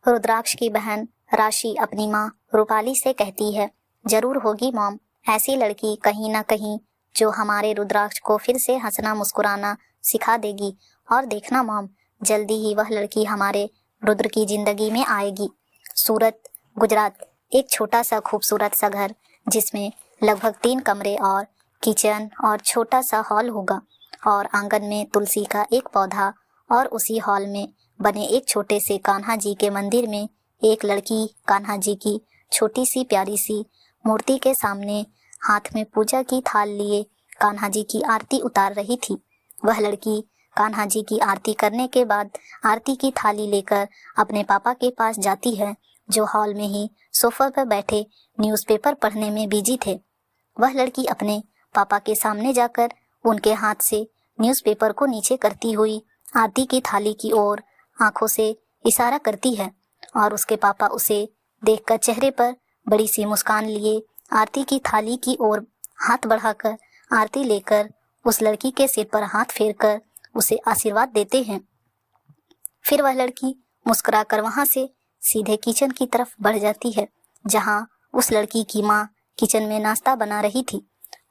रुद्राक्ष की बहन राशि अपनी माँ रूपाली से कहती है, जरूर होगी मॉम ऐसी लड़की कहीं ना कहीं जो हमारे रुद्राक्ष को फिर से हंसना मुस्कुराना सिखा देगी। और देखना मॉम, जल्दी ही वह लड़की हमारे रुद्र की जिंदगी में आएगी। सूरत, गुजरात। एक छोटा सा खूबसूरत सा घर जिसमें लगभग 3 कमरे और किचन और छोटा सा हॉल होगा और आंगन में तुलसी का एक पौधा और उसी हॉल में बने एक छोटे से कान्हा जी के मंदिर में एक लड़की कान्हा जी की छोटी सी प्यारी सी मूर्ति के सामने हाथ में पूजा की थाल लिए कान्हा जी की आरती उतार रही थी। वह लड़की कान्हा जी की आरती करने के बाद आरती की थाली लेकर अपने पापा के पास जाती है, जो हॉल में ही सोफा पर बैठे न्यूज़पेपर पढ़ने में बिजी थे। वह लड़की अपने पापा के सामने जाकर उनके हाथ से न्यूज़पेपर को नीचे करती हुई आरती की थाली की ओर आंखों से इशारा करती है और उसके पापा उसे देखकर चेहरे पर बड़ी सी मुस्कान लिए आरती की थाली की ओर हाथ बढ़ाकर आरती लेकर उस लड़की के सिर पर हाथ फेरकर उसे आशीर्वाद देते हैं। फिर वह लड़की मुस्कुराकर वहां से सीधे किचन की तरफ बढ़ जाती है, जहां उस लड़की की माँ किचन में नाश्ता बना रही थी।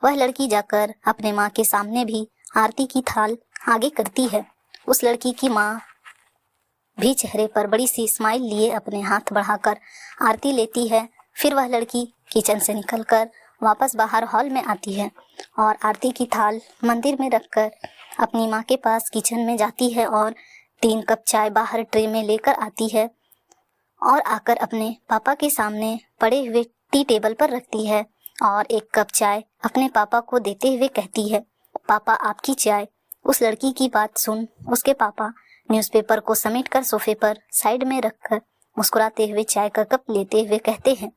वह लड़की जाकर अपने माँ के सामने भी आरती की थाल आगे करती है। उस लड़की की माँ भी चेहरे पर बड़ी सी स्माइल लिए अपने हाथ बढ़ाकर आरती लेती है। फिर वह लड़की किचन से निकलकर वापस बाहर हॉल में आती है और आरती की थाल मंदिर में रखकर अपनी माँ के पास किचन में जाती है और 3 कप चाय बाहर ट्रे में लेकर आती है और आकर अपने पापा के सामने पड़े हुए टी टेबल पर रखती है और 1 कप चाय अपने पापा को देते हुए कहती है, पापा आपकी चाय। उस लड़की की बात सुन उसके पापा न्यूज़पेपर को समेटकर सोफे पर साइड में रखकर मुस्कुराते हुए चाय का कप लेते हुए कहते हैं,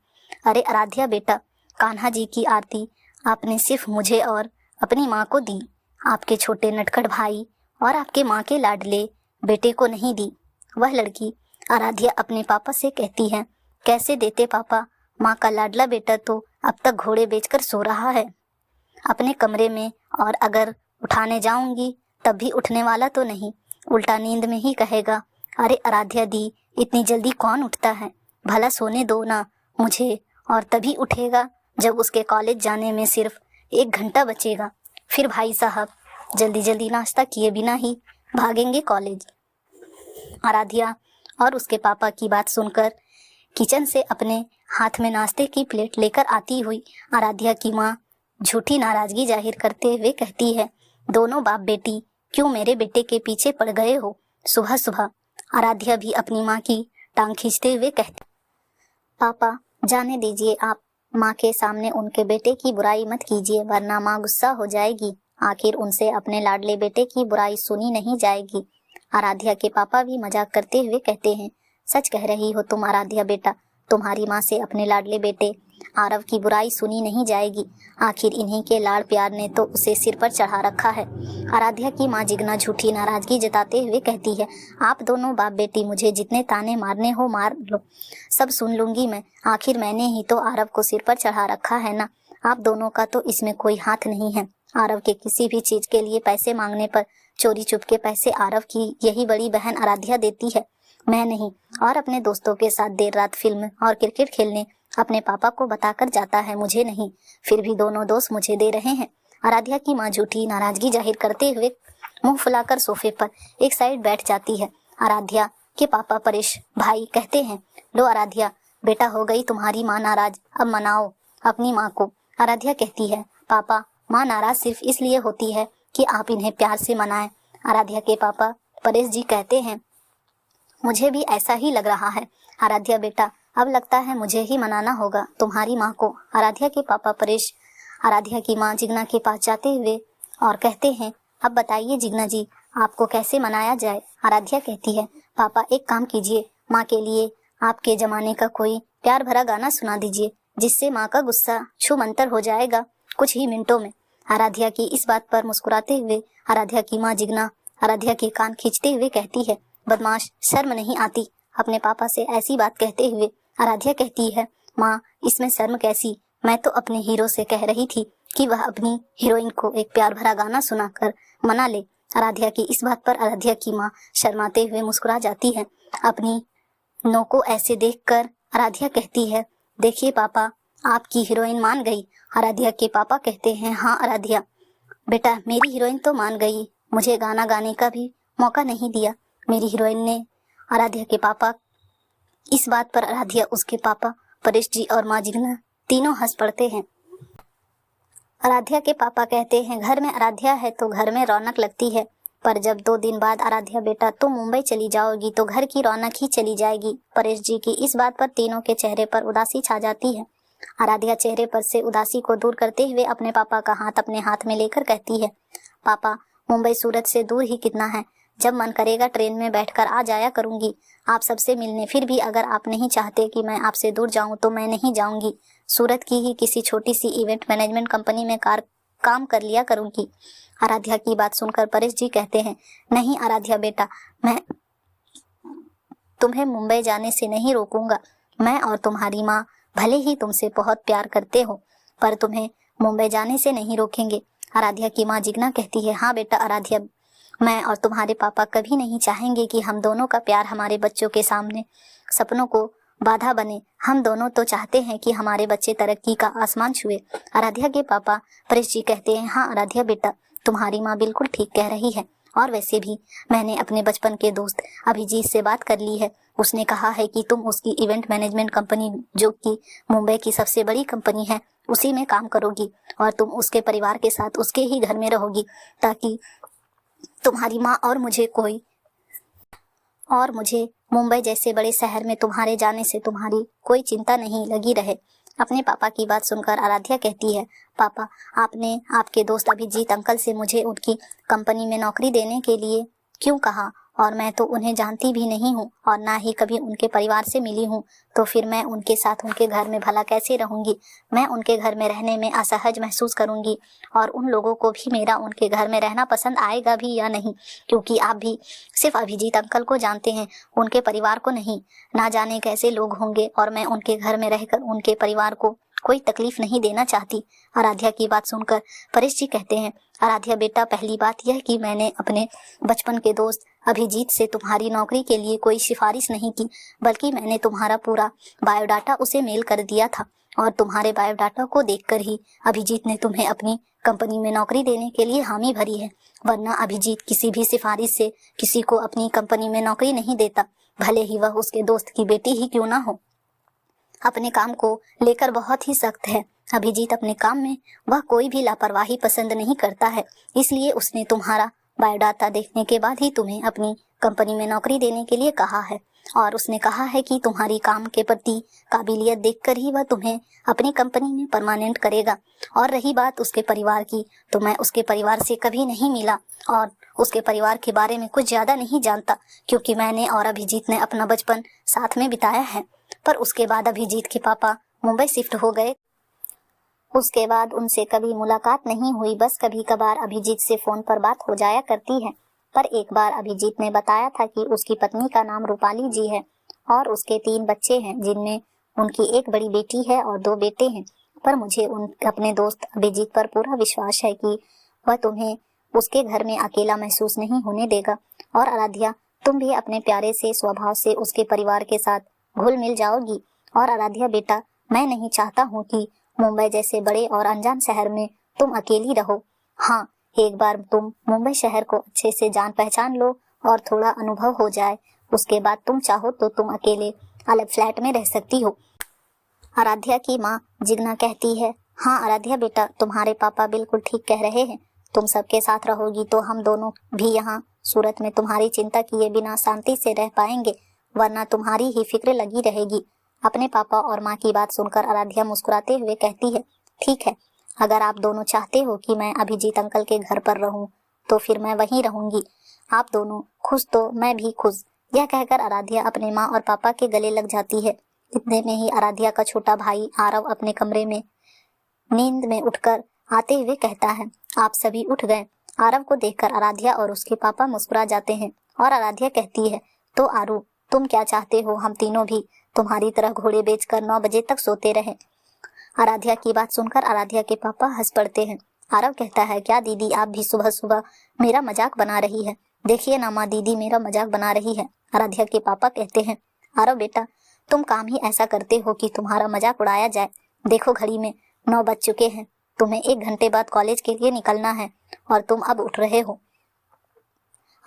अरे आराध्या बेटा, कान्हा जी की आरती आपने सिर्फ मुझे और अपनी माँ को दी, आपके छोटे नटखट भाई और आपके माँ के लाडले बेटे को नहीं दी। वह लड़की आराध्या अपने पापा से कहती है, कैसे देते पापा, माँ का लाडला बेटा तो अब तक घोड़े बेचकर सो रहा है अपने कमरे में, और अगर उठाने जाऊंगी तब भी उठने वाला तो नहीं, उल्टा नींद में ही कहेगा, अरे आराध्या दी इतनी जल्दी कौन उठता है, भला सोने दो ना मुझे, और तभी उठेगा जब उसके कॉलेज जाने में सिर्फ 1 घंटा बचेगा। फिर भाई साहब जल्दी जल्दी नाश्ता किए बिना ही भागेंगे कॉलेज। आराध्या और उसके पापा की बात सुनकर किचन से अपने हाथ में नाश्ते की प्लेट लेकर आती हुई आराध्या की माँ झूठी नाराजगी जाहिर करते हुए कहती है, दोनों बाप बेटी क्यों मेरे बेटे के पीछे पड़ गए हो सुबह सुबह। आराध्या भी अपनी माँ की टांग खींचते हुए कहती, पापा जाने दीजिए आप, माँ के सामने उनके बेटे की बुराई मत कीजिए वरना माँ गुस्सा हो जाएगी, आखिर उनसे अपने लाडले बेटे की बुराई सुनी नहीं जाएगी। आराध्या के पापा भी मजाक करते हुए कहते हैं, सच कह रही हो तुम आराध्या बेटा, तुम्हारी माँ से अपने लाडले बेटे आरव की बुराई सुनी नहीं जाएगी, आखिर इन्हीं के लाड़ प्यार ने तो उसे सिर पर चढ़ा रखा है। आराध्या की माँ जिगना झूठी नाराजगी जताते हुए कहती है, आप दोनों बाप बेटी मुझे जितने ताने मारने हो मार लो, सब सुन लूंगी मैं, आखिर मैंने ही तो आरव को सिर पर चढ़ा रखा है ना, आप दोनों का तो इसमें कोई हाथ नहीं है। आरव के किसी भी चीज के लिए पैसे मांगने पर चोरी चुप के पैसे आरव की यही बड़ी बहन आराध्या देती है, मैं नहीं। और अपने दोस्तों के साथ देर रात फिल्म और क्रिकेट खेलने अपने पापा को बताकर जाता है, मुझे नहीं, फिर भी दोनों दोस्त मुझे दे रहे हैं। आराध्या की माँ झूठी नाराजगी जाहिर करते हुए मुंह फुलाकर सोफे पर एक साइड बैठ जाती है। आराध्या के पापा परेश भाई कहते हैं, लो आराध्या बेटा, हो गई तुम्हारी माँ नाराज, अब मनाओ अपनी माँ को। आराध्या कहती है, पापा माँ नाराज सिर्फ इसलिए होती है कि आप इन्हें प्यार से मनाएं। आराध्या के पापा परेश जी कहते हैं, मुझे भी ऐसा ही लग रहा है आराध्या बेटा, अब लगता है मुझे ही मनाना होगा तुम्हारी माँ को। आराध्या के पापा परेश आराध्या की माँ जिगना के पास जाते हुए और कहते हैं, अब बताइए जिगना जी, आपको कैसे मनाया जाए। आराध्या कहती है, पापा एक काम कीजिए, माँ के लिए आपके जमाने का कोई प्यार भरा गाना सुना दीजिए, जिससे माँ का गुस्सा छूमंतर हो जाएगा कुछ ही मिनटों में। आराध्या की इस बात पर मुस्कुराते हुए आराध्या की माँ जिगना आराध्या के कान खींचते हुए कहती है, बदमाश शर्म नहीं आती अपने पापा से ऐसी बात कहते हुए। आराध्या कहती है, माँ इसमें शर्म कैसी, मैं तो अपने हीरो से कह रही थी कि वह अपनी हीरोइन को एक प्यार भरा गाना सुनाकर मना ले। आराध्या की इस बात पर आराध्या की माँ शर्माते हुए मुस्कुरा जाती है। अपनी नो को ऐसे देखकर आराध्या कहती है, देखिए पापा, आपकी हीरोइन मान गई। आराध्या के पापा कहते हैं, हाँ आराध्या बेटा, मेरी हीरोइन तो मान गई, मुझे गाना गाने का भी मौका नहीं दिया मेरी हीरोइन ने। आराध्या के पापा, इस बात पर आराध्या, उसके पापा परेश जी और माँ जिग्ना तीनों हंस पड़ते हैं। आराध्या के पापा कहते हैं, घर में आराध्या है तो घर में रौनक लगती है, पर जब 2 दिन बाद आराध्या बेटा तुम मुंबई चली जाओगी तो घर की रौनक ही चली जाएगी। परेश जी की इस बात पर तीनों के चेहरे पर उदासी छा जाती है। आराध्या चेहरे पर से उदासी को दूर करते हुए अपने पापा का हाथ अपने हाथ में लेकर कहती है, पापा, मुंबई सूरत से दूर ही कितना है, जब मन करेगा ट्रेन में बैठकर आ जाया करूंगी आप सबसे मिलने। फिर भी अगर आप नहीं चाहते कि मैं आपसे दूर जाऊं तो मैं नहीं जाऊंगी। सूरत की ही किसी छोटी सी इवेंट मैनेजमेंट कंपनी में काम कर लिया करूंगी। आराध्या की बात सुनकर परेश जी कहते हैं, नहीं आराध्या बेटा, मैं तुम्हें मुंबई जाने से नहीं रोकूंगा। मैं और तुम्हारी माँ भले ही तुमसे बहुत प्यार करते हो, पर तुम्हें मुंबई जाने से नहीं रोकेंगे। आराध्या की माँ जिग्ना कहती है, हाँ बेटा आराध्या, मैं और तुम्हारे पापा कभी नहीं चाहेंगे कि हम दोनों का प्यार हमारे बच्चों के सामने सपनों को बाधा बने। हम दोनों तो चाहते हैं कि हमारे बच्चे तरक्की का आसमान छुए। आराध्या के पापा परेश जी कहते हैं, हाँ आराध्या बेटा, तुम्हारी माँ बिल्कुल ठीक कह रही है, और वैसे भी मैंने अपने बचपन के दोस्त अभिजीत से बात कर ली है। उसने कहा है कि तुम उसकी इवेंट मैनेजमेंट कंपनी, जो कि मुंबई की सबसे बड़ी कंपनी है, उसी में काम करोगी और तुम उसके परिवार के साथ उसके ही घर में रहोगी, ताकि तुम्हारी माँ और मुझे मुंबई जैसे बड़े शहर में तुम्हारे जाने से तुम्हारी कोई चिंता नहीं लगी रहे। अपने पापा की बात सुनकर आराध्या कहती है, पापा, आपने आपके दोस्त अभिजीत अंकल से मुझे उनकी कंपनी में नौकरी देने के लिए क्यों कहा? और मैं तो उन्हें जानती भी नहीं हूँ और ना ही कभी उनके परिवार से मिली हूँ, तो फिर मैं उनके साथ उनके घर में भला कैसे रहूंगी? मैं उनके घर में रहने में असहज महसूस करूंगी और उन लोगों को भी मेरा उनके घर में रहना पसंद आएगा भी या नहीं, क्योंकि आप भी सिर्फ अभिजीत अंकल को जानते हैं, उनके परिवार को नहीं। ना जाने कैसे लोग होंगे और मैं उनके घर में रहकर उनके परिवार को कोई तकलीफ नहीं देना चाहती। आराध्या की बात सुनकर परेश जी कहते हैं, आराध्या बेटा, पहली बात यह कि मैंने अपने बचपन के दोस्त अभिजीत से तुम्हारी नौकरी के लिए कोई सिफारिश नहीं की, बल्कि मैंने तुम्हारा पूरा बायोडाटा उसे मेल कर दिया था और तुम्हारे बायोडाटा को देखकर ही अभिजीत ने तुम्हें अपनी कंपनी में नौकरी देने के लिए हामी भरी है। वरना अभिजीत किसी भी सिफारिश से किसी को अपनी कंपनी में नौकरी नहीं देता, भले ही वह उसके दोस्त की बेटी ही क्यों ना हो। अपने काम को लेकर बहुत ही सख्त है अभिजीत। अपने काम में वह कोई भी लापरवाही पसंद नहीं करता है, इसलिए उसने तुम्हारा बायोडाटा देखने के बाद ही तुम्हें अपनी कंपनी में नौकरी देने के लिए कहा है। और उसने कहा है कि तुम्हारी काम के प्रति काबिलियत देखकर ही वह तुम्हें अपनी कंपनी में परमानेंट करेगा। और रही बात उसके परिवार की, तो मैं उसके परिवार से कभी नहीं मिला और उसके परिवार के बारे में कुछ ज्यादा नहीं जानता, क्योंकि मैंने और अभिजीत ने अपना बचपन साथ में बिताया है। पर उसके बाद अभिजीत के पापा मुंबई शिफ्ट हो गए। उसके बाद उनसे कभी मुलाकात नहीं हुई, बस कभी कभार अभिजीत से फोन पर बात हो जाया करती है। पर एक बार अभिजीत ने बताया था कि उसकी पत्नी का नाम रूपाली जी है और उसके 3 बच्चे हैं, जिनमें उनकी एक बड़ी बेटी है और 2 बेटे हैं। पर मुझे अपने दोस्त अभिजीत पर पूरा विश्वास है कि वह तुम्हें उसके घर में अकेला महसूस नहीं होने देगा। और आराध्या, तुम भी अपने प्यारे से स्वभाव से उसके परिवार के साथ घुल मिल जाओगी। और आराध्या बेटा, मैं नहीं चाहता हूँ कि मुंबई जैसे बड़े और अनजान शहर में तुम अकेली रहो। हाँ, एक बार तुम मुंबई शहर को अच्छे से जान पहचान लो और थोड़ा अनुभव हो जाए, उसके बाद तुम चाहो तो तुम अकेले अलग फ्लैट में रह सकती हो। आराध्या की माँ जिग्ना कहती है, हाँ आराध्या बेटा, तुम्हारे पापा बिल्कुल ठीक कह रहे हैं। तुम सबके साथ रहोगी तो हम दोनों भी यहाँ सूरत में तुम्हारी चिंता किए बिना शांति से रह पाएंगे, वरना तुम्हारी ही फिक्र लगी रहेगी। अपने पापा और माँ की बात सुनकर आराध्या मुस्कुराते हुए कहती है, ठीक है, अगर आप दोनों चाहते हो कि मैं अभिजीत अंकल के घर पर रहूं, तो फिर मैं वहीं रहूंगी। आप दोनों खुश तो मैं भी खुश। यह कहकर आराध्या अपने माँ और पापा के गले लग जाती है। इतने में ही आराध्या का छोटा भाई आरव अपने कमरे में नींद में उठकर आते हुए कहता है, आप सभी उठ गए। आरव को देखकर आराध्या और उसके पापा मुस्कुरा जाते हैं और आराध्या कहती है, तो आरू, तुम क्या चाहते हो हम तीनों भी तुम्हारी तरह घोड़े बेचकर 9 बजे तक सोते रहे? आराध्या की बात सुनकर आराध्या के पापा हंस पड़ते हैं। आरव कहता है, क्या दीदी आप भी सुबह सुबह मेरा मजाक बना रही है? देखिए ना माँ, दीदी मेरा मजाक बना रही है। आराध्या के पापा कहते हैं, आरव बेटा, तुम काम ही ऐसा करते हो कि तुम्हारा मजाक उड़ाया जाए। देखो घड़ी में 9 बज चुके हैं, तुम्हें 1 घंटे बाद कॉलेज के लिए निकलना है और तुम अब उठ रहे हो।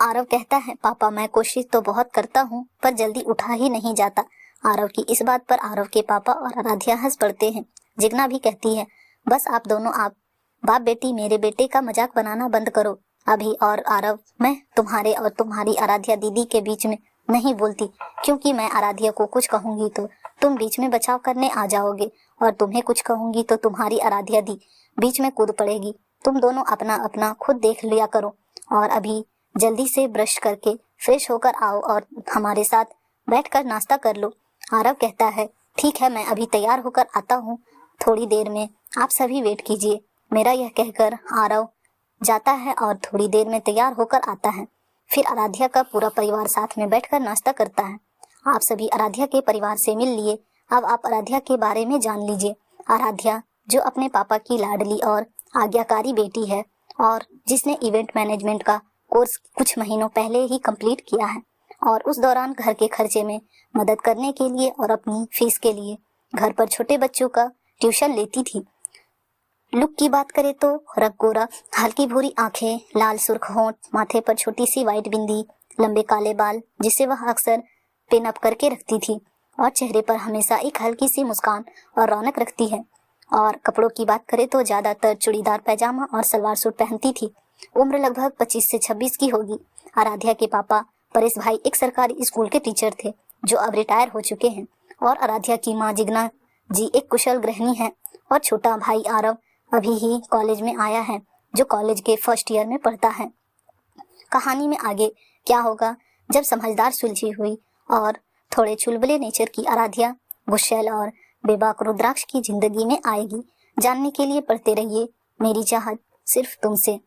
आरव कहता है, पापा मैं कोशिश तो बहुत करता हूँ पर जल्दी उठा ही नहीं जाता। आरव की इस बात पर आरव के पापा और आराध्या हंस पड़ते हैं। जिग्ना भी कहती है, बस आप दोनों आप बाप बेटी मेरे बेटे का मजाक बनाना बंद करो अभी। और आरव, मैं तुम्हारे और तुम्हारी आराध्या दीदी के बीच में नहीं बोलती, क्योंकि मैं आराध्या को कुछ कहूंगी तो तुम बीच में बचाव करने आ जाओगे और तुम्हें कुछ कहूंगी तो तुम्हारी आराध्या दी बीच में कूद पड़ेगी। तुम दोनों अपना अपना खुद देख लिया करो और अभी जल्दी से ब्रश करके फ्रेश होकर आओ और हमारे साथ बैठकर नाश्ता कर लो। आरव कहता है, ठीक है मैं अभी तैयार होकर आता हूँ, थोड़ी देर में आप सभी वेट कीजिए। मेरा यह कहकर आरव जाता है और थोड़ी देर में तैयार होकर आता है। फिर आराध्या का पूरा परिवार साथ में बैठकर नाश्ता करता है। आप सभी आराध्या के परिवार से मिल लिए, अब आप आराध्या के बारे में जान लीजिए। आराध्या जो अपने पापा की लाडली और आज्ञाकारी बेटी है और जिसने इवेंट मैनेजमेंट का कोर्स कुछ महीनों पहले ही कंप्लीट किया है और उस दौरान घर के खर्चे में मदद करने के लिए और अपनी फीस के लिए घर पर छोटे बच्चों का ट्यूशन लेती थी। लुक की बात करें तो रंग गोरा, हल्की भूरी आंखें, लाल सुर्ख होंठ, माथे पर छोटी सी वाइट बिंदी, लंबे काले बाल जिसे वह अक्सर पिन अप करके रखती थी और चेहरे पर हमेशा एक हल्की सी मुस्कान और रौनक रखती है। और कपड़ों की बात करें तो ज्यादातर चूड़ीदार पैजामा और सलवार सूट पहनती थी। उम्र लगभग 25 से 26 की होगी। आराध्या के पापा परेश भाई एक सरकारी स्कूल के टीचर थे जो अब रिटायर हो चुके हैं और आराध्या की माँ जिग्ना जी एक कुशल गृहिणी है और छोटा भाई आरव अभी ही कॉलेज में आया है जो कॉलेज के फर्स्ट ईयर में पढ़ता है। कहानी में आगे क्या होगा जब समझदार सुलझी हुई और थोड़े चुलबुले नेचर की आराध्या गुस्सैल और बेबाक रुद्राक्ष की जिंदगी में आएगी, जानने के लिए पढ़ते रहिए मेरी चाहत सिर्फ तुमसे।